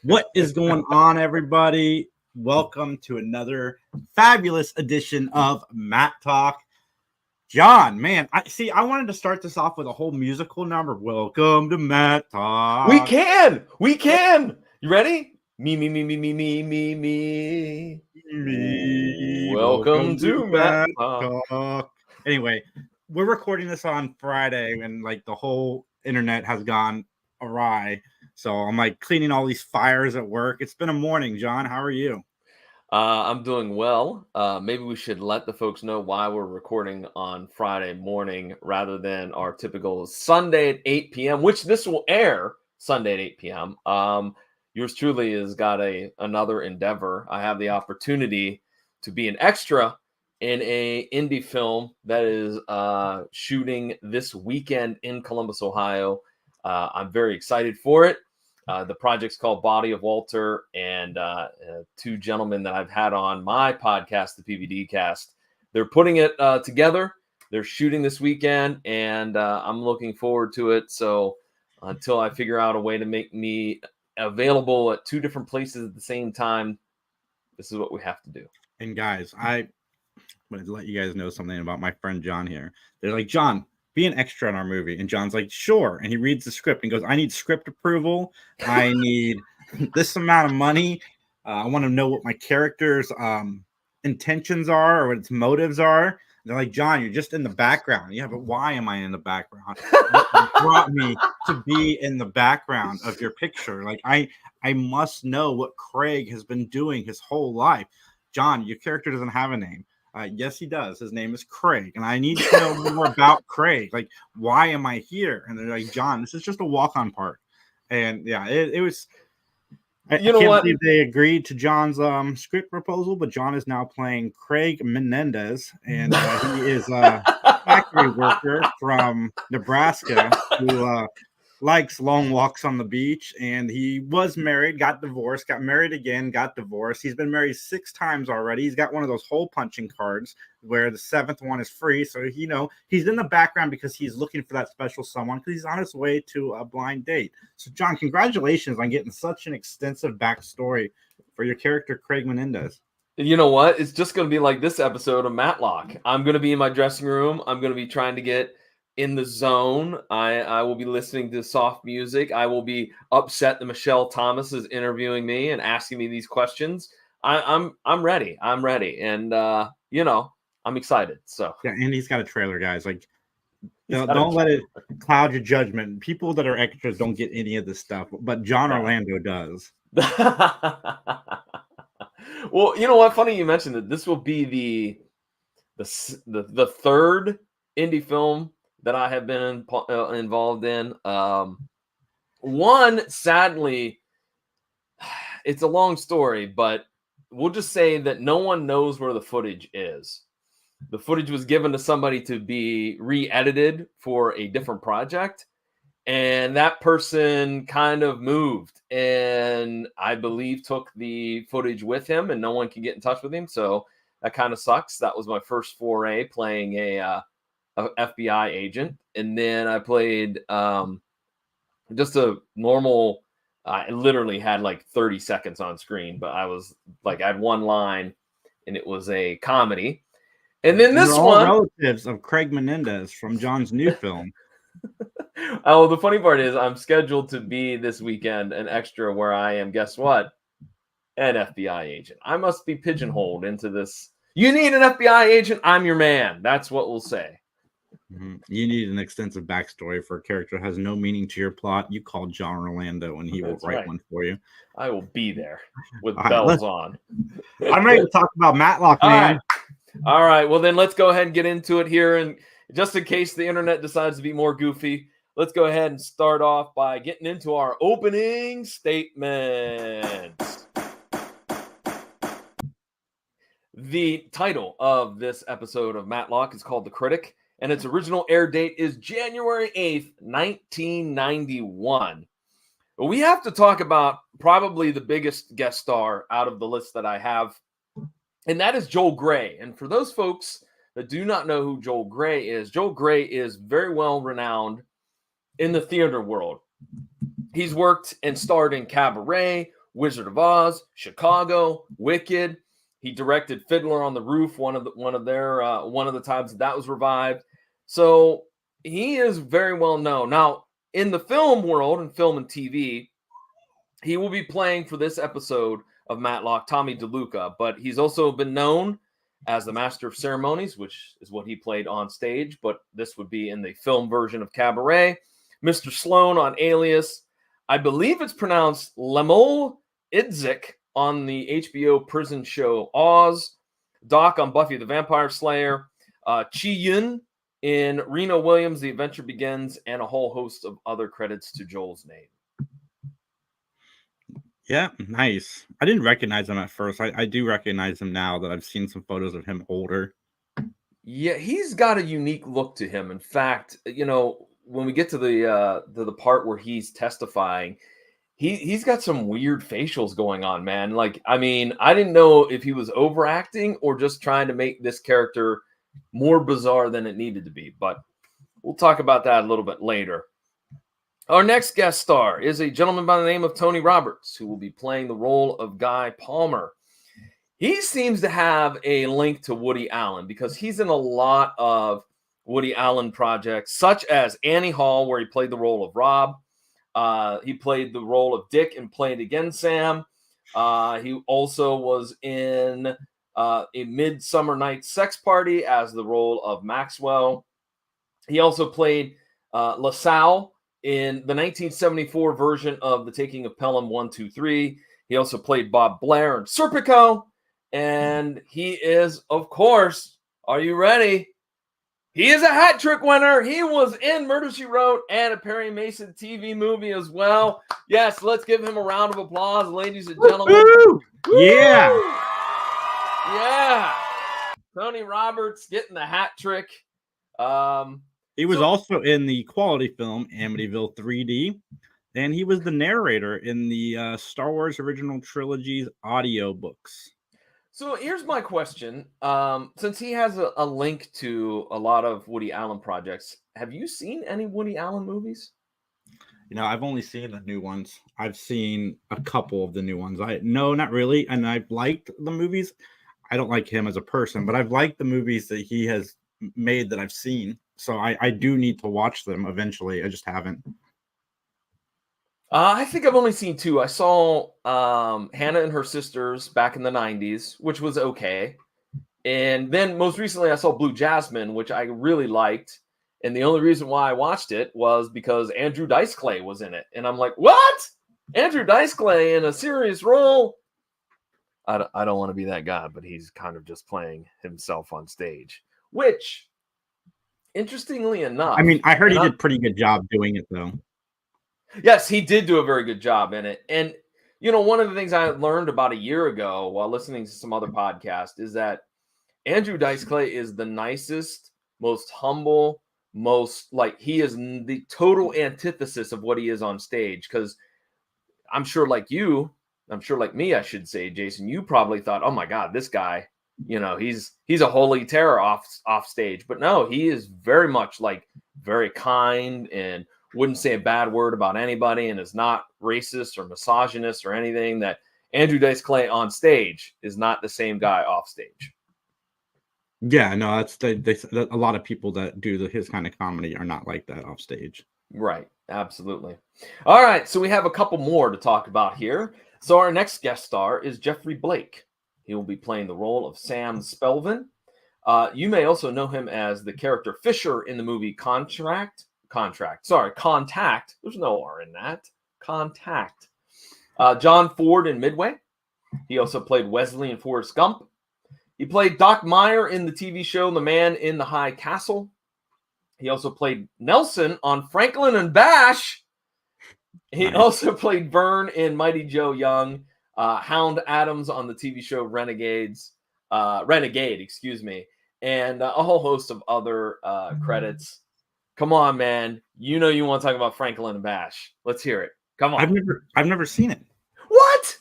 What is going on, everybody? Welcome to another fabulous edition of Mattalk. John, man, I wanted to start this off with a whole musical number. Welcome to Mattalk. We can. You ready? Me. Welcome to Matlock. Anyway, we're recording this on Friday, and like the whole internet has gone awry. So I'm like cleaning all these fires at work. It's been a morning, John. How are you? I'm doing well. Maybe we should let the folks know why we're recording on Friday morning rather than our typical Sunday at 8 p.m., which this will air Sunday at 8 p.m. Yours truly has got another endeavor. I have the opportunity to be an extra in a indie film that is shooting this weekend in Columbus, Ohio. I'm very excited for it. The project's called Body of Walter, and two gentlemen that I've had on my podcast, the PVD Cast, they're putting it together. They're shooting this weekend, and I'm looking forward to it. So until I figure out a way to make me available at two different places at the same time, this is what we have to do. And guys, I want to let you guys know something about my friend John here. They're like, John, be an extra in our movie. And John's like, sure. And he reads the script and goes, I need script approval. I need this amount of money. I want to know what my character's intentions are or what its motives are. And they're like, John, you're just in the background. Yeah, but why am I in the background? What brought me to be in the background of your picture? Like, I must know what Craig has been doing his whole life. John, your character doesn't have a name. Yes, he does. His name is Craig, and I need to know more about Craig. Like, why am I here? And they're like, John, this is just a walk-on part. And yeah, it was. I can't believe they agreed to John's script proposal, but John is now playing Craig Menendez, and he is a factory worker from Nebraska who likes long walks on the beach. And he was married, got divorced, got married again, got divorced. He's been married 6 times already. He's got one of those hole punching cards where the 7th one is free. So, he's in the background because he's looking for that special someone because he's on his way to a blind date. So, John, congratulations on getting such an extensive backstory for your character, Craig Menendez. You know what? It's just going to be like this episode of Matlock. I'm going to be in my dressing room. I'm going to be trying to get in the zone. I will be listening to soft music. I will be upset that Michelle Thomas is interviewing me and asking me these questions. I'm ready. And I'm excited. So yeah, and he's got a trailer, guys. Like, don't let it cloud your judgment. People that are extras don't get any of this stuff, but John Orlando does. Well, you know what? Funny you mentioned that. This will be the third indie film that I have been involved in. One, sadly, it's a long story, but we'll just say that no one knows where the footage is. The footage was given to somebody to be re-edited for a different project, and that person kind of moved and I believe took the footage with him, and no one can get in touch with him. So that kind of sucks. That was my first foray playing a FBI agent, and then I played just a normal. I literally had like 30 seconds on screen, but I had one line, and it was a comedy. And then this one, relatives of Craig Menendez from John's new film. Oh, the funny part is I'm scheduled to be this weekend an extra where I am. Guess what? An FBI agent. I must be pigeonholed into this. You need an FBI agent. I'm your man. That's what we'll say. Mm-hmm. You need an extensive backstory for a character that has no meaning to your plot. You call John Orlando and he will write one for you. I will be there with bells on. I'm ready to talk about Matlock, man. All right. Well, then let's go ahead and get into it here. And just in case the internet decides to be more goofy, let's go ahead and start off by getting into our opening statements. The title of this episode of Matlock is called The Critic, and its original air date is January 8th, 1991. We have to talk about probably the biggest guest star out of the list that I have, and that is Joel Grey. And for those folks that do not know who Joel Grey is very well renowned in the theater world. He's worked and starred in Cabaret, Wizard of Oz, Chicago, Wicked. He directed Fiddler on the Roof, one of the times that was revived. So he is very well known. Now, in the film world, and film and TV, he will be playing for this episode of Matlock, Tommy DeLuca, but he's also been known as the Master of Ceremonies, which is what he played on stage, but this would be in the film version of Cabaret. Mr. Sloan on Alias. I believe it's pronounced Lemuel Idzik on the HBO prison show Oz. Doc on Buffy the Vampire Slayer. Chi Yun in Reno Williams, The Adventure Begins, and a whole host of other credits to Joel's name. Yeah, nice. I didn't recognize him at first. I do recognize him now that I've seen some photos of him older. Yeah, he's got a unique look to him. In fact, when we get to the part where he's testifying, he's got some weird facials going on, man. Like, I mean, I didn't know if he was overacting or just trying to make this character more bizarre than it needed to be, but we'll talk about that a little bit later. Our next guest star is a gentleman by the name of Tony Roberts, who will be playing the role of Guy Palmer. He seems to have a link to Woody Allen because he's in a lot of Woody Allen projects, such as Annie Hall, where he played the role of Rob. He played the role of Dick and Played Again, Sam. He also was in A Midsummer Night's Sex Party as the role of Maxwell. He also played LaSalle in the 1974 version of The Taking of Pelham 1, 2, 3. He also played Bob Blair in Serpico. And he is, of course, are you ready? He is a hat trick winner. He was in Murder, She Wrote and a Perry Mason TV movie as well. Yes, let's give him a round of applause, ladies and gentlemen. Woo-hoo! Yeah. Yeah. Tony Roberts getting the hat trick. He was also in the quality film Amityville 3D, and he was the narrator in the Star Wars Original Trilogy's audiobooks. So here's my question. Since he has a link to a lot of Woody Allen projects, have you seen any Woody Allen movies? I've only seen the new ones. I've seen a couple of the new ones. No, not really. And I've liked the movies. I don't like him as a person, but I've liked the movies that he has made that I've seen. So I do need to watch them eventually. I just haven't. I think I've only seen two. I saw Hannah and Her Sisters back in the 90s, which was okay. And then most recently I saw Blue Jasmine, which I really liked. And the only reason why I watched it was because Andrew Dice Clay was in it. And I'm like, what? Andrew Dice Clay in a serious role? I don't want to be that guy, but he's kind of just playing himself on stage, which, interestingly enough, I mean, I heard he did a pretty good job doing it, though. Yes, he did do a very good job in it. And, one of the things I learned about a year ago while listening to some other podcasts is that Andrew Dice Clay is the nicest, most humble, he is the total antithesis of what he is on stage. Because I'm sure like me, I should say, Jason, you probably thought, oh my God, this guy, he's a holy terror off stage. But no, he is very much very kind and wouldn't say a bad word about anybody and is not racist or misogynist or anything. That Andrew Dice Clay on stage is not the same guy off stage. Yeah, no, that's a lot of people that do his kind of comedy are not like that off stage. Right, absolutely. All right, so we have a couple more to talk about here. So our next guest star is Jeffrey Blake. He will be playing the role of Sam Spelvin. You may also know him as the character Fisher in the movie Contact. There's no R in that. Contact. John Ford in Midway. He also played Wesley in Forrest Gump. He played Doc Meyer in the TV show The Man in the High Castle. He also played Nelson on Franklin and Bash. He also played Vern in Mighty Joe Young. Hound Adams on the TV show Renegade, and a whole host of other credits. Come on, man. You want to talk about Franklin and Bash. Let's hear it. Come on. I've never seen it. What?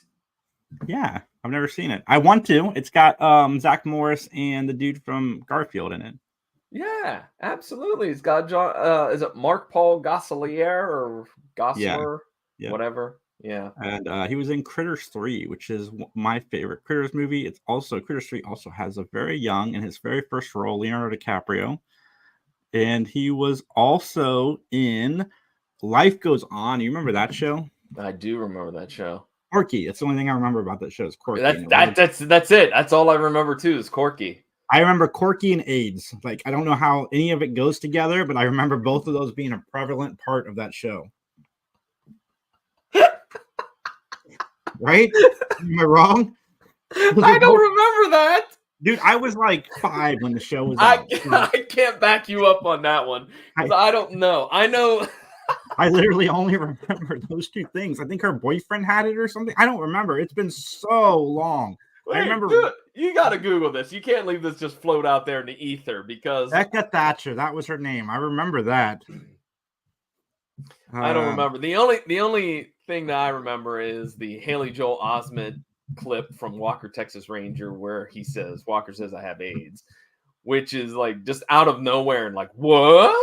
Yeah, I've never seen it. I want to. It's got Zach Morris and the dude from Garfield in it. Yeah, absolutely. It's got John. Is it Mark Paul Gosselaar or Gosler? Yeah. Whatever. Yeah. And he was in Critters 3, which is my favorite Critters movie. It's also Critters 3 also has a very young in his very first role, Leonardo DiCaprio. And he was also in Life Goes On. You remember that show? I do remember that show. Corky. It's the only thing I remember about that show is Corky. That's it. That's all I remember too is Corky. I remember Corky and AIDS. Like, I don't know how any of it goes together, but I remember both of those being a prevalent part of that show. Right? Am I wrong? I don't remember that. Dude, I was like 5 when the show was I out. I can't back you up on that one. I don't know. I know. I literally only remember those 2 things. I think her boyfriend had it or something. I don't remember. It's been so long. Wait, I remember. Dude, you got to Google this. You can't leave this just float out there in the ether because Becca Thatcher. That was her name. I remember that. I don't remember. The only thing that I remember is the Haley Joel Osment clip from Walker, Texas Ranger, where Walker says, I have AIDS, which is like just out of nowhere and like, what?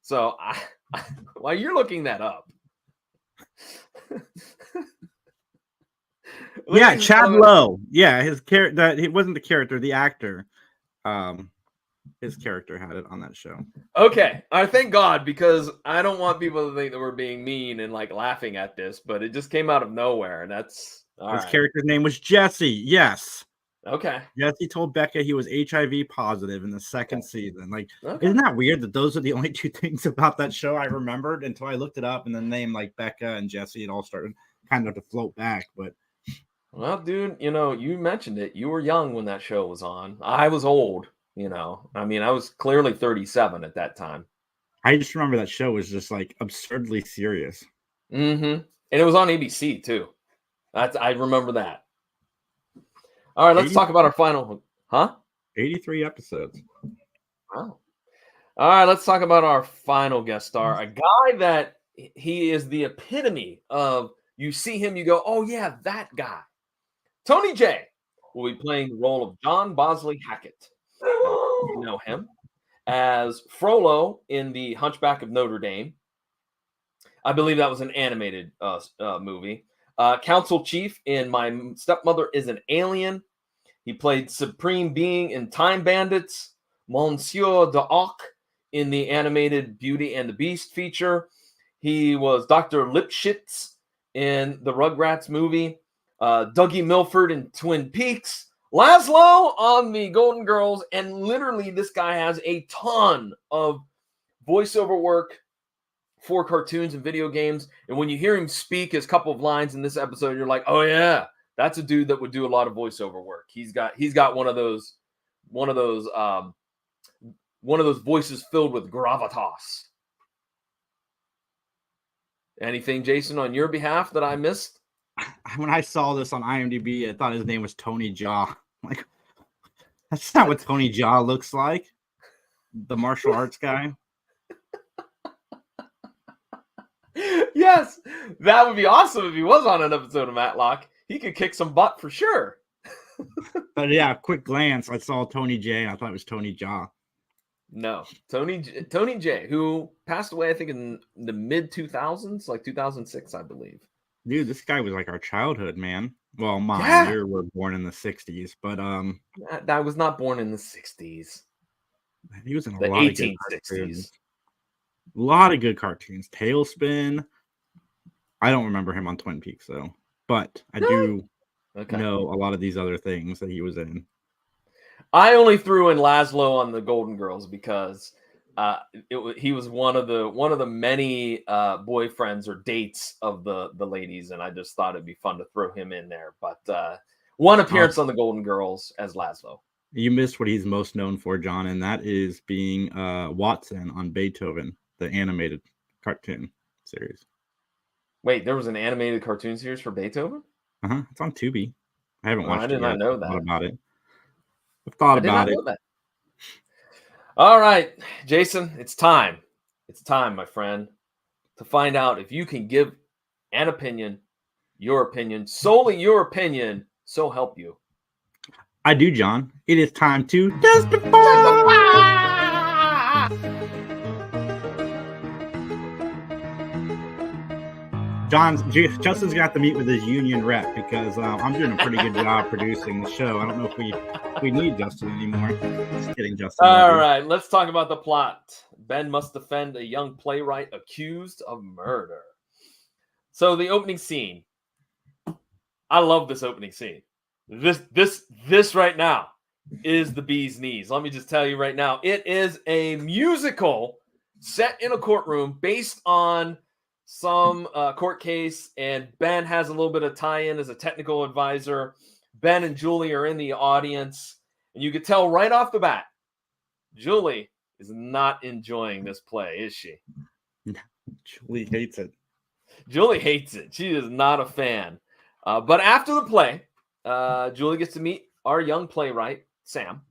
So while you're looking that up. Yeah, Chad Lowe. Yeah, his character. That he wasn't the character, the actor. His character had it on that show. Okay, I thank God, because I don't want people to think that we're being mean and like laughing at this, but it just came out of nowhere, and that's his character's name was Jesse. Yes. Okay. Jesse told Becca he was HIV positive in the second season. Like, isn't that weird that those are the only 2 things about that show I remembered until I looked it up, and the name like Becca and Jesse, it all started kind of to float back. But well, dude, you mentioned it. You were young when that show was on. I was old. I mean, I was clearly 37 at that time. I just remember that show was just like absurdly serious. Mm-hmm. And it was on ABC too. I remember that. All right, let's talk about our final. 83 episodes. Wow. All right, let's talk about our final guest star. A guy that he is the epitome of. You see him, you go, oh yeah, that guy. Tony Jay will be playing the role of John Bosley Hackett. You know him as Frollo in The Hunchback of Notre Dame. I believe that was an animated movie. Council Chief in My Stepmother is an Alien. He played Supreme Being in Time Bandits. Monsieur d'Arc in the animated Beauty and the Beast feature. He was Dr. Lipschitz in the Rugrats movie. Dougie Milford in Twin Peaks. Laszlo on the Golden Girls, and literally this guy has a ton of voiceover work for cartoons and video games. And when you hear him speak his couple of lines in this episode, you're like, oh yeah, that's a dude that would do a lot of voiceover work. He's got one of those voices filled with gravitas. Anything, Jason, on your behalf that I missed? When I saw this on IMDb, I thought his name was Tony Jaa. Like, that's not what Tony Jaa looks like. The martial arts guy. Yes, that would be awesome if he was on an episode of Matlock. He could kick some butt for sure. But yeah, quick glance, I saw Tony J, and I thought it was Tony Jaa. No, Tony J, who passed away, I think, in the mid 2000s, like 2006, I believe. Dude, this guy was like our childhood, man. Well, mine. You were born in the 60s, but I was not born in the 60s. He was in the lot 1860s. Of good cartoons. A lot of good cartoons. Tailspin. I don't remember him on Twin Peaks though, but I do know a lot of these other things that he was in. I only threw in Laszlo on the Golden Girls because he was one of the many boyfriends or dates of the ladies, and I just thought it'd be fun to throw him in there. But one appearance on the Golden Girls as Laszlo. You missed what he's most known for, John, and that is being Watson on Beethoven, the animated cartoon series. Wait, there was an animated cartoon series for Beethoven? It's on Tubi. I haven't watched it. I did not know that. About it. I've thought about it. All right, Jason, it's time. It's time, my friend, to find out if you can give an opinion, your opinion, solely your opinion, so help you. I do, John. It is time to testify. Justin's got to meet with his union rep because I'm doing a pretty good job producing the show. I don't know if we need Justin anymore. Just kidding, Justin. All right, let's talk about the plot. Ben must defend a young playwright accused of murder. So the opening scene. I love this opening scene. This right now is the bee's knees. Let me just tell you right now, it is a musical set in a courtroom based on some court case, and Ben has a little bit of tie-in as a technical advisor. Ben and Julie are in the audience, and you could tell right off the bat, Julie is not enjoying this play, is she? Julie hates it. Julie hates it. She is not a fan. But after the play, Julie gets to meet our young playwright, Sam.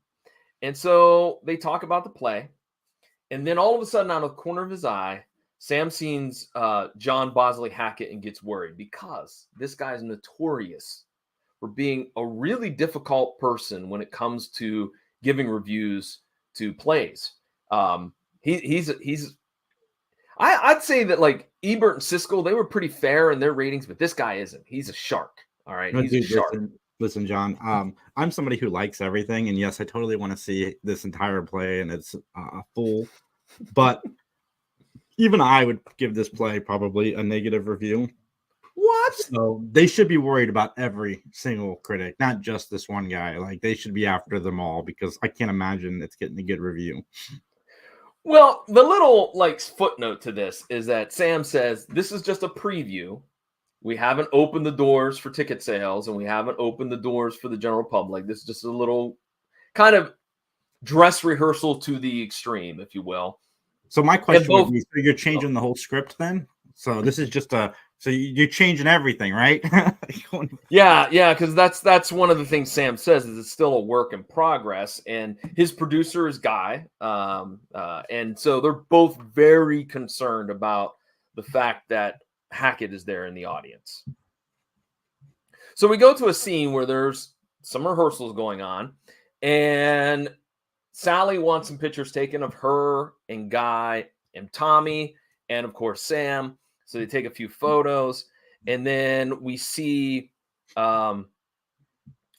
And so they talk about the play. And then all of a sudden, out of the corner of his eye, Sam sees John Bosley Hackett and gets worried because this guy is notorious for being a really difficult person when it comes to giving reviews to plays. I'd say that like Ebert and Siskel, they were pretty fair in their ratings, but this guy isn't. He's a shark. All right. No, He's dude, a shark. Listen, John, I'm somebody who likes everything. And yes, I totally want to see this entire play and it's full. But even I would give this play probably a negative review. What? So they should be worried about every single critic, not just this one guy. Like they should be after them all because I can't imagine it's getting a good review. Well, the little like footnote to this is that Sam says this is just a preview. We haven't opened the doors for ticket sales and we haven't opened the doors for the general public. This is just a little kind of dress rehearsal to the extreme, if you will. So my question would be, so you're changing the whole script then? So this is just so you're changing everything, right? Yeah, because that's one of the things Sam says is it's still a work in progress, and his producer is Guy, and so they're both very concerned about the fact that Hackett is there in the audience. So we go to a scene where there's some rehearsals going on, and Sally wants some pictures taken of her and Guy and Tommy, and of course Sam. So they take a few photos, and then we see,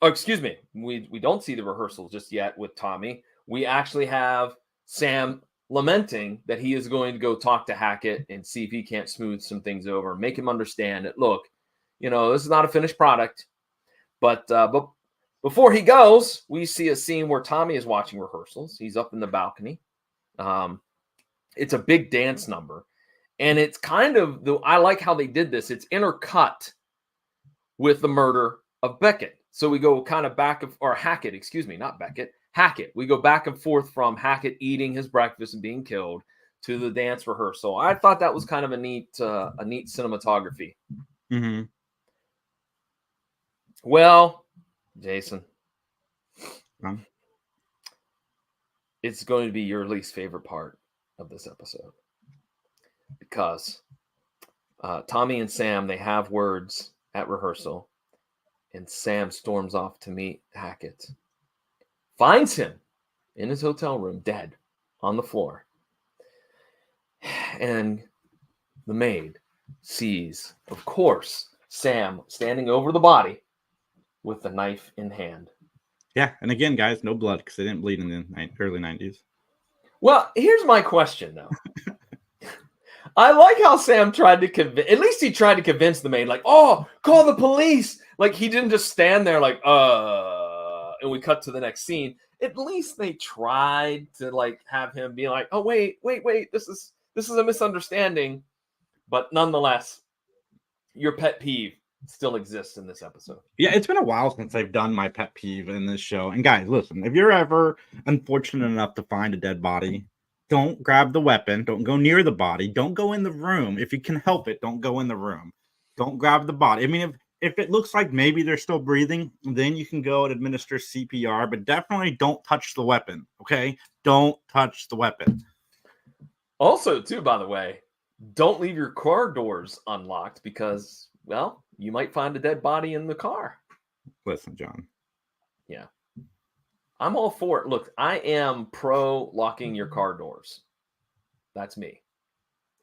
excuse me, we don't see the rehearsals just yet with Tommy. We actually have Sam lamenting that he is going to go talk to Hackett and see if he can't smooth some things over, make him understand that, look, this is not a finished product. But before he goes, we see a scene where Tommy is watching rehearsals. He's up in the balcony. It's a big dance number. And it's kind of, I like how they did this. It's intercut with the murder of Beckett. So we go kind of Hackett, excuse me, not Beckett, Hackett. We go back and forth from Hackett eating his breakfast and being killed to the dance rehearsal. I thought that was kind of a neat cinematography. Mm-hmm. Well, Jason, it's going to be your least favorite part of this episode. Because Tommy and Sam, they have words at rehearsal, and Sam storms off to meet Hackett, finds him in his hotel room, dead on the floor. And the maid sees, of course, Sam standing over the body with the knife in hand. Yeah, and again, guys, no blood because they didn't bleed in the early 90s. Well, here's my question, though. I like how Sam tried to convince, at least he tried to convince the maid, like, oh, call the police. Like, he didn't just stand there like, and we cut to the next scene. At least they tried to, like, have him be like, oh, wait, this is a misunderstanding. But nonetheless, your pet peeve still exists in this episode. Yeah, it's been a while since I've done my pet peeve in this show. And guys, listen, if you're ever unfortunate enough to find a dead body, don't grab the weapon. Don't go near the body. Don't go in the room. If you can help it, don't go in the room. Don't grab the body. I mean, if it looks like maybe they're still breathing, then you can go and administer CPR, but definitely don't touch the weapon, okay? Don't touch the weapon. Also, too, by the way, don't leave your car doors unlocked because, well, you might find a dead body in the car. Listen, John. Yeah. I'm all for it. Look, I am pro locking your car doors. That's me.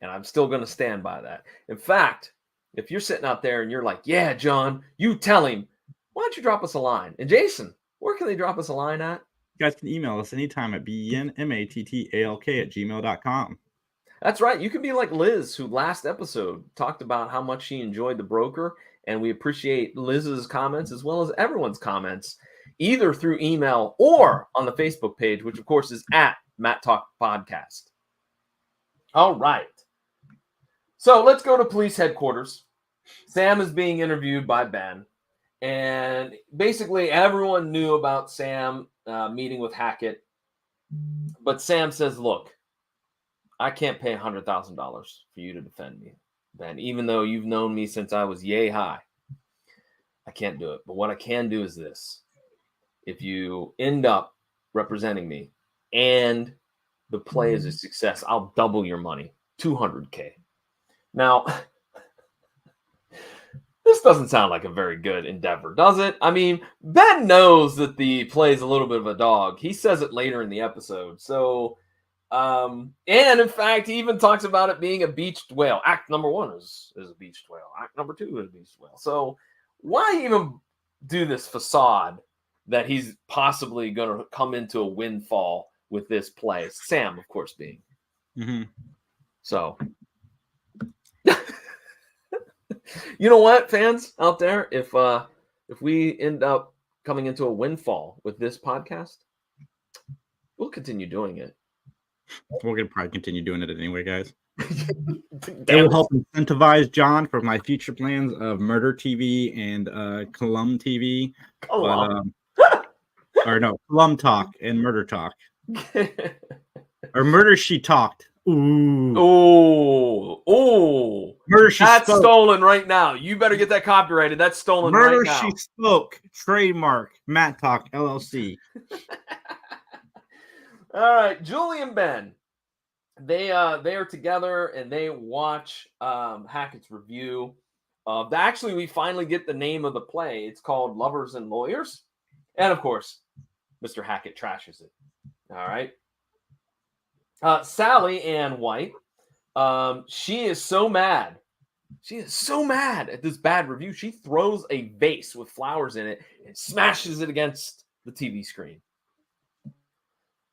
And I'm still going to stand by that. In fact, if you're sitting out there and you're like, yeah, John, you tell him, why don't you drop us a line? And Jason, where can they drop us a line at? You guys can email us anytime at benmattalk@gmail.com. That's right. You can be like Liz, who last episode talked about how much she enjoyed The Broker. And we appreciate Liz's comments as well as everyone's comments, either through email or on the Facebook page, which of course is at Mattalk Podcast. All right. So let's go to police headquarters. Sam is being interviewed by Ben. And basically everyone knew about Sam meeting with Hackett. But Sam says, look, I can't pay $100,000 for you to defend me, Ben, even though you've known me since I was yay high. I can't do it. But what I can do is this. If you end up representing me and the play is a success, I'll double your money, $200K. Now, this doesn't sound like a very good endeavor, does it? I mean, Ben knows that the play is a little bit of a dog. He says it later in the episode. So, and in fact, he even talks about it being a beached whale. Act number 1 is a beached whale. Act number 2 is a beached whale. So why even do this facade that he's possibly going to come into a windfall with this play? Sam, of course, being. Mm-hmm. So, you know what, fans out there, if we end up coming into a windfall with this podcast, we'll continue doing it. We're going to probably continue doing it anyway, guys. It will help incentivize John for my future plans of Murder TV and Colum TV. Colum. Colum Talk and Murder Talk. Or Murder She Talked. Ooh. Murder She That's Spoke. stolen right now. You better get that copyrighted. That's stolen Murder right now. She Spoke. Trademark. Mattalk LLC. All right, Julie and Ben. They are together and they watch Hackett's review. Actually, we finally get the name of the play. It's called Lovers and Lawyers. And of course, Mr. Hackett trashes it. All right. Sally Ann White, she is so mad. She is so mad at this bad review. She throws a vase with flowers in it and smashes it against the TV screen.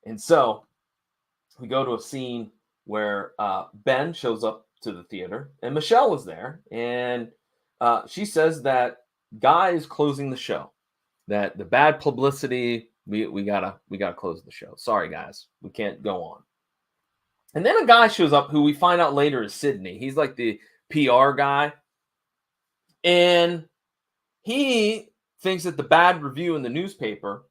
And so we go to a scene where Ben shows up to the theater and Michelle is there. And she says that Guy is closing the show, that the bad publicity, we gotta close the show. Sorry, guys, we can't go on. And then a guy shows up who we find out later is Sydney. He's like the PR guy. And he thinks that the bad review in the newspaper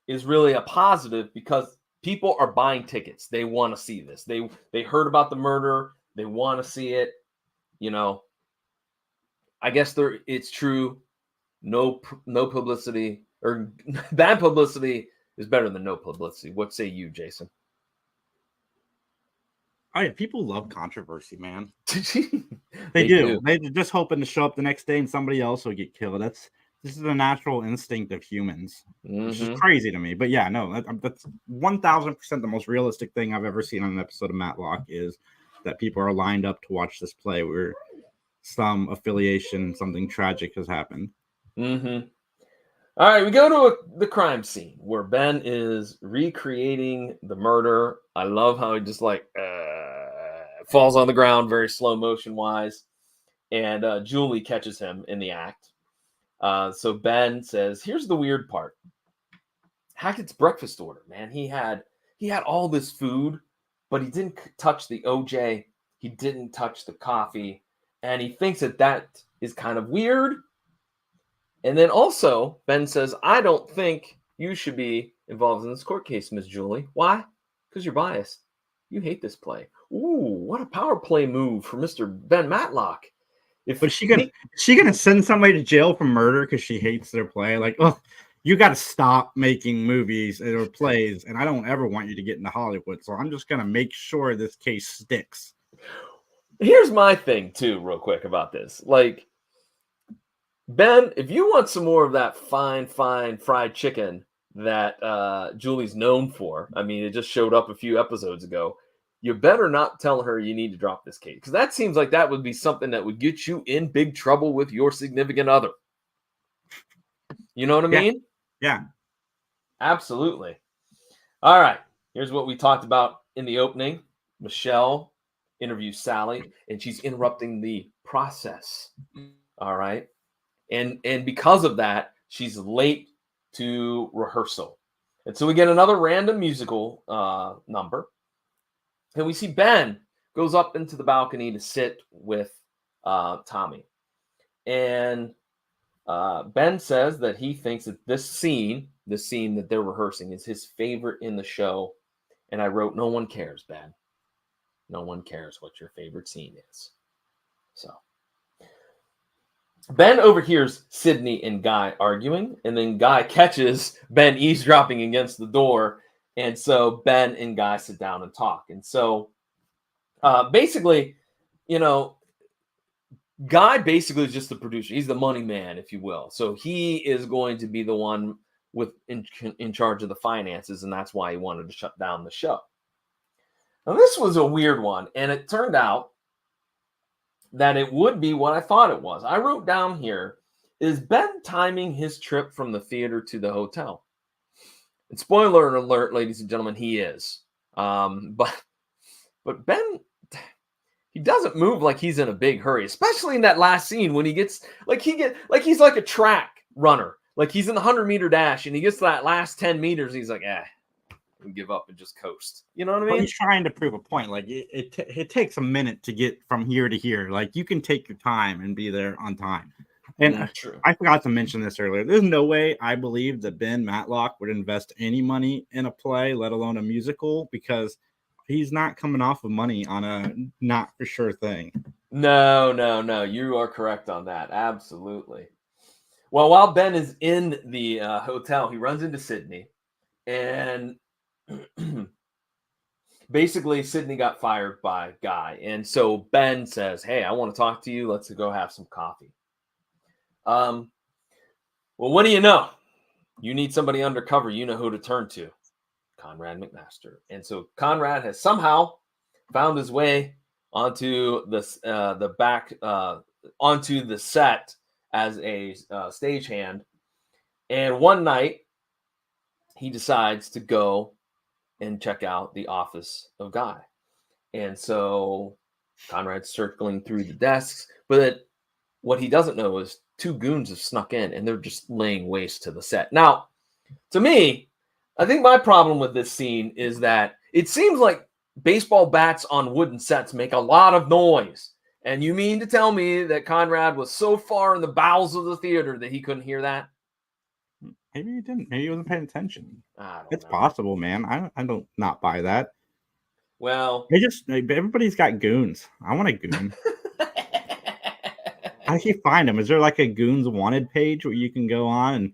is really a positive because people are buying tickets. They want to see this. They heard about the murder. They want to see it. You know, I guess it's true. No publicity, or bad publicity is better than no publicity. What say you, Jason? Oh yeah, people love controversy, man. They do. They're just hoping to show up the next day and somebody else will get killed. This is a natural instinct of humans, which is crazy to me. But yeah, no, that's 1,000% the most realistic thing I've ever seen on an episode of Matlock is that people are lined up to watch this play where some affiliation, something tragic has happened. Mm-hmm. All right, we go to the crime scene where Ben is recreating the murder. I love how he just falls on the ground very slow motion wise. And Julie catches him in the act. So Ben says, here's the weird part. Hackett's breakfast order, man. He had all this food, but he didn't touch the OJ. He didn't touch the coffee. And he thinks that is kind of weird. And then also, Ben says, I don't think you should be involved in this court case, Miss Julie. Why? Because you're biased. You hate this play. Ooh, what a power play move for Mr. Ben Matlock. But is she gonna send somebody to jail for murder because she hates their play? Like, oh, you got to stop making movies or plays, and I don't ever want you to get into Hollywood. So I'm just gonna make sure this case sticks. Here's my thing too, real quick about this. Like, Ben, if you want some more of that fine fried chicken that Julie's known for, I mean, it just showed up a few episodes ago. you better not tell her you need to drop this case, because that seems like that would be something that would get you in big trouble with your significant other. You know what I mean? Yeah. Absolutely. All right. Here's what we talked about in the opening. Michelle interviews Sally, and she's interrupting the process. All right. And because of that, she's late to rehearsal. And so we get another random musical number. And we see Ben goes up into the balcony to sit with Tommy. And Ben says that he thinks that this scene that they're rehearsing, is his favorite in the show. And I wrote, no one cares, Ben. No one cares what your favorite scene is. So Ben overhears Sydney and Guy arguing, and then Guy catches Ben eavesdropping against the door. And so Ben and Guy sit down and talk. And so basically, Guy basically is just the producer. He's the money man, if you will. So he is going to be the one in charge of the finances, and that's why he wanted to shut down the show. Now, this was a weird one, and it turned out that it would be what I thought it was. I wrote down here, is Ben timing his trip from the theater to the hotel? And spoiler alert, ladies and gentlemen, he is. But Ben, he doesn't move like he's in a big hurry, especially in that last scene when he gets he's like a track runner. Like he's in the 100-meter dash, and he gets to that last 10 meters. He's like, we give up and just coast. You know what I mean? Well, he's trying to prove a point. Like it takes a minute to get from here to here. Like you can take your time and be there on time. And true. I forgot to mention this earlier. There's no way I believe that Ben Matlock would invest any money in a play, let alone a musical, because he's not coming off of money on a not for sure thing. No. You are correct on that. Absolutely. Well, while Ben is in the hotel, he runs into Sydney, and basically Sydney got fired by Guy. And so Ben says, hey, I want to talk to you. Let's go have some coffee. Well, what do you know? You need somebody undercover. You know who to turn to. Conrad McMaster. And so Conrad has somehow found his way onto onto the set as a stagehand. And one night he decides to go and check out the office of Guy. And so Conrad's circling through the desks, but what he doesn't know is two goons have snuck in, and they're just laying waste to the set. Now, to me, I think my problem with this scene is that it seems like baseball bats on wooden sets make a lot of noise. And you mean to tell me that Conrad was so far in the bowels of the theater that he couldn't hear that? Maybe he didn't. Maybe he wasn't paying attention. It's know. possible, man. I don't not buy that. Well, everybody's got goons. I want a goon. How do you find them? Is there like a goons wanted page where you can go on and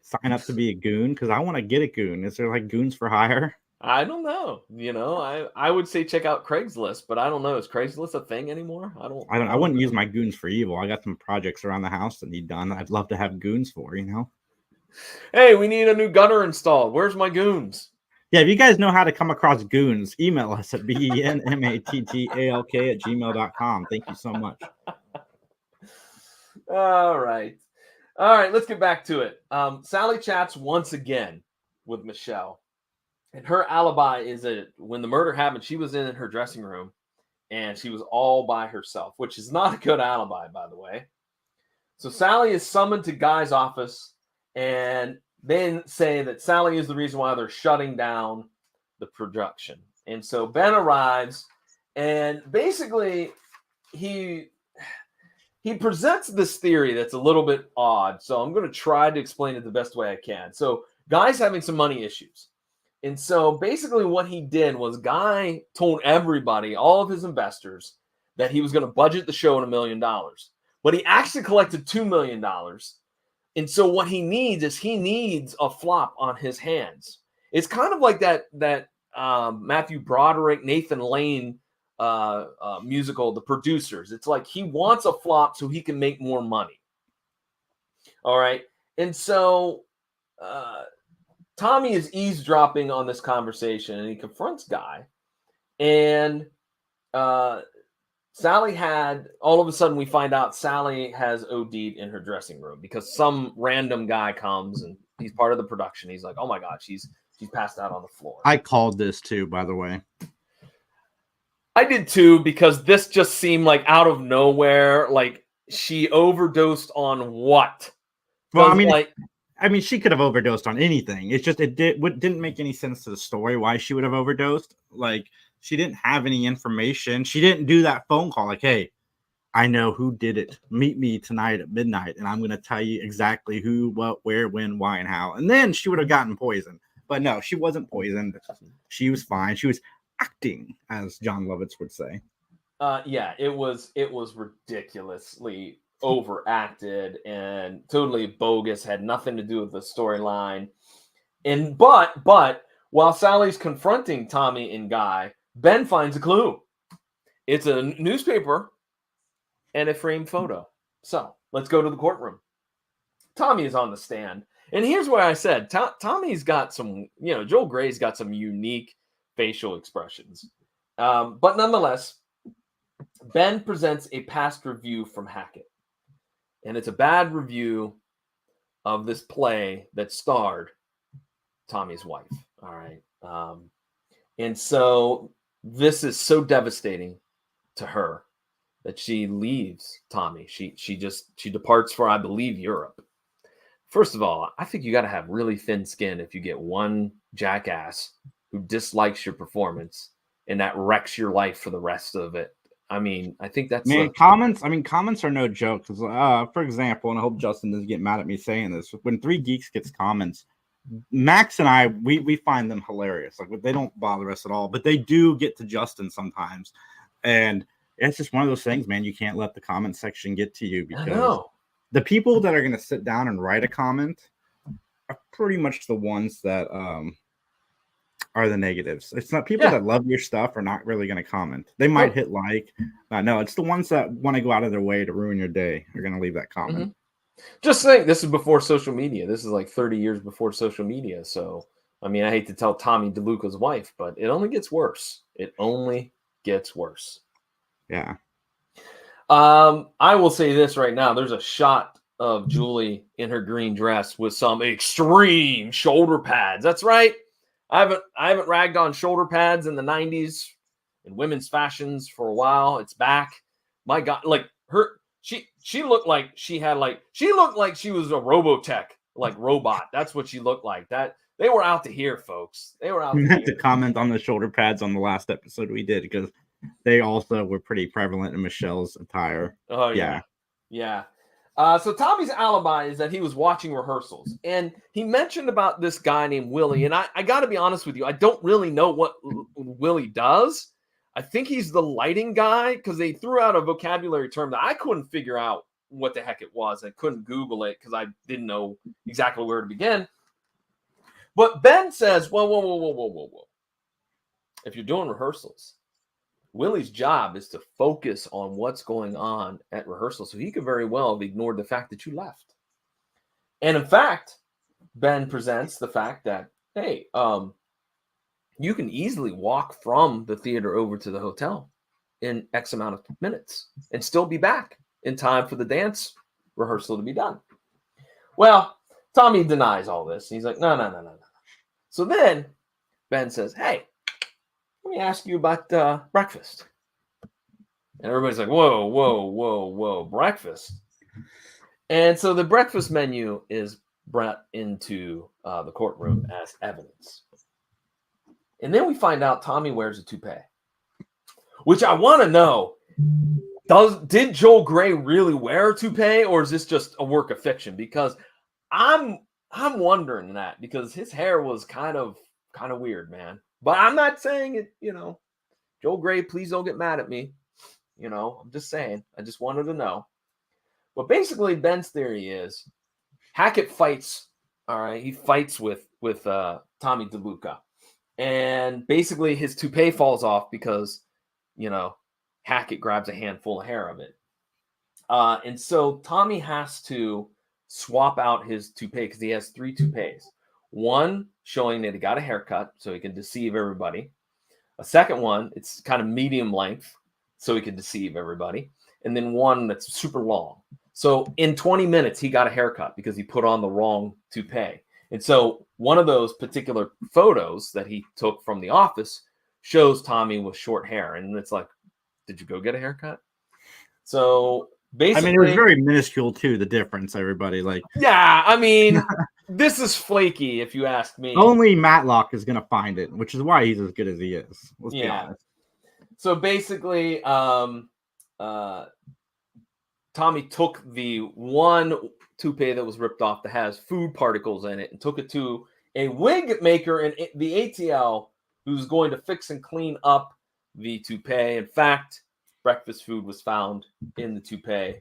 sign up to be a goon? Because I want to get a goon. Is there like goons for hire? I don't know. I would say check out Craigslist, but I don't know. Is Craigslist a thing anymore? I wouldn't use my goons for evil. I got some projects around the house that need done. I'd love to have goons for, Hey, we need a new gutter installed. Where's my goons? Yeah, if you guys know how to come across goons, email us at benmattalk@gmail.com. Thank you so much. All right. Let's get back to it. Sally chats once again with Michelle. And her alibi is that when the murder happened, she was in her dressing room and she was all by herself, which is not a good alibi, by the way. So Sally is summoned to Guy's office and then say that Sally is the reason why they're shutting down the production. And so Ben arrives, and basically he presents this theory that's a little bit odd. So I'm going to try to explain it the best way I can. So Guy's having some money issues. And so basically what he did was Guy told everybody, all of his investors, that he was going to budget the show at $1 million. But he actually collected $2 million. And so what he needs is a flop on his hands. It's kind of like that Matthew Broderick, Nathan Lane musical, The Producers. It's like he wants a flop so he can make more money. All right. And so Tommy is eavesdropping on this conversation, and he confronts Guy. And Sally had, all of a sudden we find out Sally has OD'd in her dressing room because some random guy comes and he's part of the production. He's like, oh my God, she's passed out on the floor. I called this too, by the way. I did too, because this just seemed like out of nowhere. Like, she overdosed on what? Well, I mean, she could have overdosed on anything. It's just didn't make any sense to the story why she would have overdosed. Like, she didn't have any information. She didn't do that phone call like, hey, I know who did it. Meet me tonight at midnight, and I'm going to tell you exactly who, what, where, when, why, and how. And then she would have gotten poisoned. But no, she wasn't poisoned. She was fine. She was acting, as John Lovitz would say. Yeah, it was ridiculously overacted and totally bogus, had nothing to do with the storyline. And but while Sally's confronting Tommy and Guy, Ben finds a clue. It's a newspaper and a framed photo. So let's go to the courtroom. Tommy is on the stand. And here's where I said, Tommy's got some, Joel Grey's got some unique facial expressions. But nonetheless, Ben presents a past review from Hackett. And it's a bad review of this play that starred Tommy's wife. All right. And so this is so devastating to her that she leaves Tommy. She departs for, I believe, Europe. First of all, I think you got to have really thin skin if you get one jackass who dislikes your performance and that wrecks your life for the rest of it. I mean, I think that's comments are no joke. Because, for example, and I hope Justin doesn't get mad at me saying this, when Three Geeks gets comments, Max and I, we find them hilarious. Like, they don't bother us at all, but they do get to Justin sometimes, and it's just one of those things, man. You can't let the comment section get to you, because the people that are going to sit down and write a comment are pretty much the ones that are the negatives. It's not people that love your stuff are not really going to comment. They might hit like. No, it's the ones that want to go out of their way to ruin your day are going to leave that comment. Mm-hmm. Just think, this is before social media. This is like 30 years before social media. So, I mean, I hate to tell Tommy DeLuca's wife, but it only gets worse. It only gets worse. Yeah. I will say this right now. There's a shot of Julie in her green dress with some extreme shoulder pads. That's right. I haven't ragged on shoulder pads in the 90s in women's fashions for a while. It's back. My God, like she looked like she looked like she was a Robotech, like robot. That's what she looked like. That they were out to here, folks. They were out to here. To comment on the shoulder pads on the last episode we did, because they also were pretty prevalent in Michelle's attire. Oh yeah. So Tommy's alibi is that he was watching rehearsals, and he mentioned about this guy named Willie. And I got to be honest with you, I don't really know what Willie does. I think he's the lighting guy, because they threw out a vocabulary term that I couldn't figure out what the heck it was. I couldn't Google it because I didn't know exactly where to begin. But Ben says, whoa. If you're doing rehearsals, Willie's job is to focus on what's going on at rehearsal. So he could very well have ignored the fact that you left. And in fact, Ben presents the fact that, hey, you can easily walk from the theater over to the hotel in X amount of minutes and still be back in time for the dance rehearsal to be done. Well, Tommy denies all this. He's like, no. So then Ben says, hey, let me ask you about breakfast. And everybody's like, whoa, breakfast. And so the breakfast menu is brought into the courtroom as evidence. And then we find out Tommy wears a toupee, which I want to know, did Joel Grey really wear a toupee, or is this just a work of fiction? Because I'm wondering that, because his hair was kind of weird, man. But I'm not saying it, Joel Grey, please don't get mad at me. I'm just saying. I just wanted to know. But basically, Ben's theory is Hackett fights. All right, he fights with Tommy DeLuca, and basically his toupee falls off because Hackett grabs a handful of hair of it, and so Tommy has to swap out his toupee because he has 3 toupees. One showing that he got a haircut so he can deceive everybody. A second one, it's kind of medium length, so he could deceive everybody. And then one that's super long. So in 20 minutes, he got a haircut because he put on the wrong toupee. And so one of those particular photos that he took from the office shows Tommy with short hair. And it's like, did you go get a haircut? So basically, I mean, it was very minuscule too, the difference, everybody. Like, yeah, I mean, this is flaky, if you ask me. Only Matlock is going to find it, which is why he's as good as he is. Let's be honest. So basically, Tommy took the one toupee that was ripped off that has food particles in it and took it to a wig maker in the ATL who's going to fix and clean up the toupee. In fact, breakfast food was found in the toupee.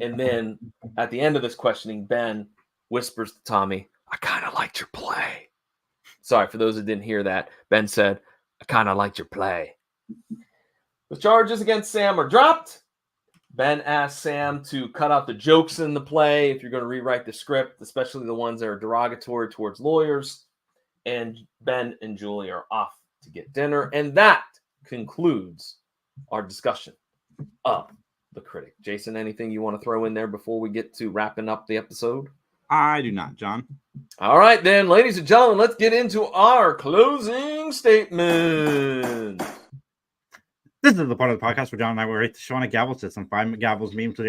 And then at the end of this questioning, Ben whispers to Tommy, I kind of liked your play. Sorry, for those that didn't hear that, Ben said, I kind of liked your play. The charges against Sam are dropped. Ben asked Sam to cut out the jokes in the play if you're going to rewrite the script, especially the ones that are derogatory towards lawyers. And Ben and Julie are off to get dinner. And that concludes our discussion of The Critic. Jason, anything you want to throw in there before we get to wrapping up the episode? I do not, John. All right, then, ladies and gentlemen, let's get into our closing statement. This is the part of the podcast where John and I will rate the show on a gavel system. 5 gavels means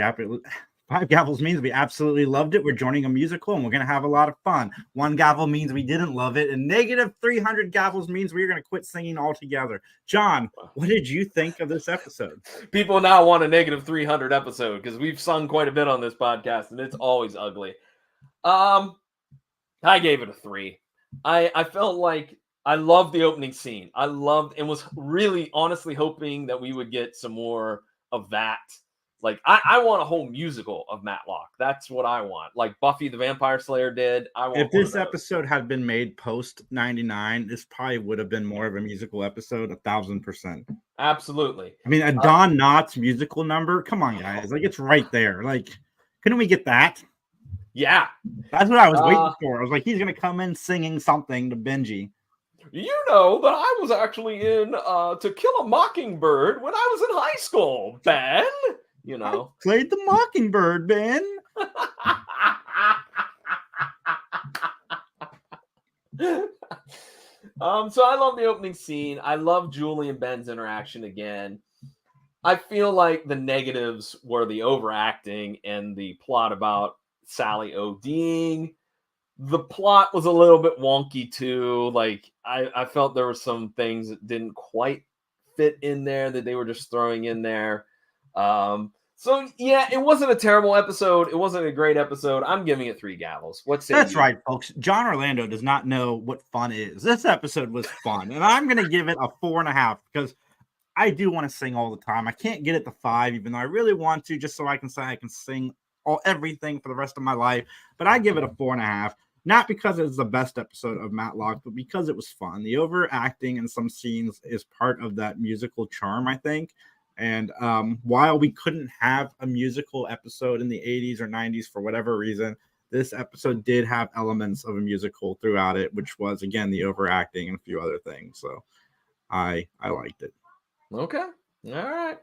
we absolutely loved it. We're joining a musical and we're going to have a lot of fun. 1 gavel means we didn't love it. And negative 300 gavels means we're going to quit singing altogether. John, what did you think of this episode? People now want a negative 300 episode because we've sung quite a bit on this podcast and it's always ugly. I gave it a 3. I felt like I loved the opening scene. I loved and was really honestly hoping that we would get some more of that. Like, I want a whole musical of Matlock. That's what I want. Like Buffy the Vampire Slayer did. If this episode had been made post 99, this probably would have been more of a musical episode, 1,000%. Absolutely. I mean, a Don Knotts musical number. Come on, guys. Like, it's right there. Like, couldn't we get that? Yeah. That's what I was waiting for. I was like, he's going to come in singing something to Benji. You know that I was actually in To Kill a Mockingbird when I was in high school, Ben. You know, I played the Mockingbird, Ben. So I love the opening scene. I love Julie and Ben's interaction again. I feel like the negatives were the overacting and the plot about Sally ODing. The plot was a little bit wonky too. Like I felt there were some things that didn't quite fit in there that they were just throwing in there. So yeah, it wasn't a terrible episode. It wasn't a great episode. I'm giving it 3 gavels. That's right, folks. John Orlando does not know what fun is. This episode was fun, and I'm going to give it a 4.5 because I do want to sing all the time. I can't get it to 5, even though I really want to, just so I can say I can sing everything for the rest of my life. But I give it a 4.5. Not because it's the best episode of Matlock, but because it was fun. The overacting in some scenes is part of that musical charm, I think. And while we couldn't have a musical episode in the 80s or 90s for whatever reason, this episode did have elements of a musical throughout it, which was, again, the overacting and a few other things. So I liked it. Okay. All right.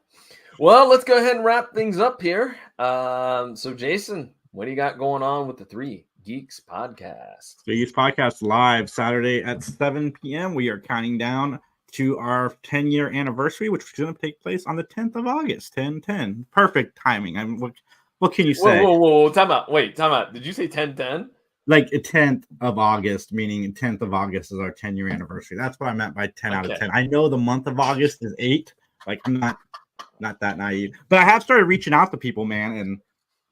Well, let's go ahead and wrap things up here. So, Jason, what do you got going on with the 3 Geeks podcast? 3 Geeks podcast live Saturday at 7 p.m. We are counting down to our 10-year anniversary, which is going to take place on the 10th of August, 10/10. Perfect timing. I mean, what can you say? Whoa. Time out. Did you say 10/10? Like a 10th of August, meaning 10th of August is our 10-year anniversary. That's what I meant by 10 out of 10. I know the month of August is 8. Like, I'm not that naive. But I have started reaching out to people, man, and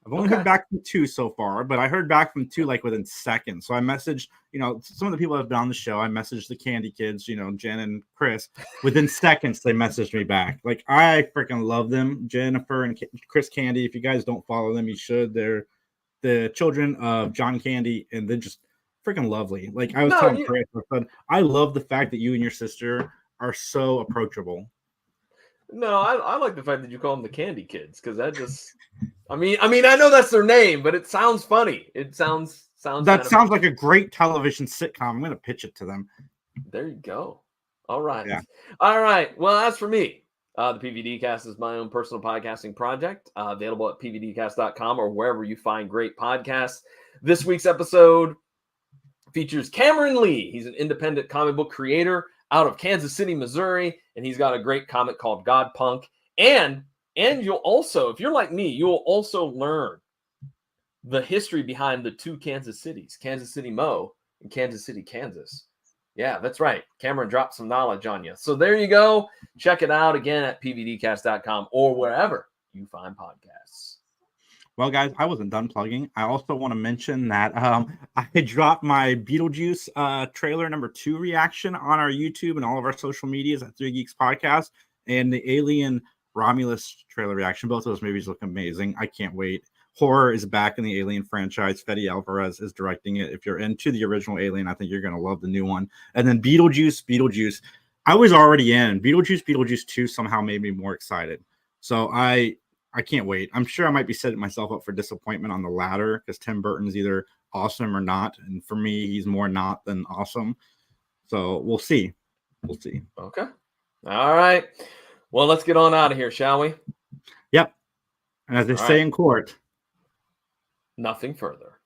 I've only heard back from 2 so far, but I heard back from 2 like within seconds. So I messaged, some of the people that have been on the show. I messaged the Candy kids, Jen and Chris. Within seconds, they messaged me back. Like, I freaking love them. Jennifer and Chris Candy. If you guys don't follow them, you should. They're the children of John Candy, and they're just freaking lovely. Like, I was telling Chris, I love the fact that you and your sister are so approachable. No, I like the fact that you call them the Candy Kids because that just, I mean, I know that's their name, but it sounds funny. It sounds like a great television sitcom. I'm going to pitch it to them. There you go. All right. Yeah. All right. Well, as for me, the PVD Cast is my own personal podcasting project, available at pvdcast.com or wherever you find great podcasts. This week's episode features Cameron Lee. He's an independent comic book creator out of Kansas City, Missouri, and he's got a great comic called God Punk. And you'll also, if you're like me, you'll also learn the history behind the two Kansas Cities, Kansas City, Mo, and Kansas City, Kansas. Yeah, that's right. Cameron dropped some knowledge on you. So there you go. Check it out again at pvdcast.com or wherever you find podcasts. Well, guys, I wasn't done plugging. I also want to mention that I dropped my Beetlejuice trailer number 2 reaction on our YouTube and all of our social medias at 3 Geeks Podcast, and the Alien Romulus trailer reaction. Both of those movies look amazing. I can't wait. Horror is back in the Alien franchise. Fede Alvarez is directing it. If you're into the original Alien, I think you're going to love the new one. And then Beetlejuice. I was already in. Beetlejuice 2 somehow made me more excited. So I can't wait. I'm sure I might be setting myself up for disappointment on the latter because Tim Burton's either awesome or not. And for me, he's more not than awesome. So we'll see. We'll see. Okay. All right. Well, let's get on out of here, shall we? Yep. And as they say in court, nothing further.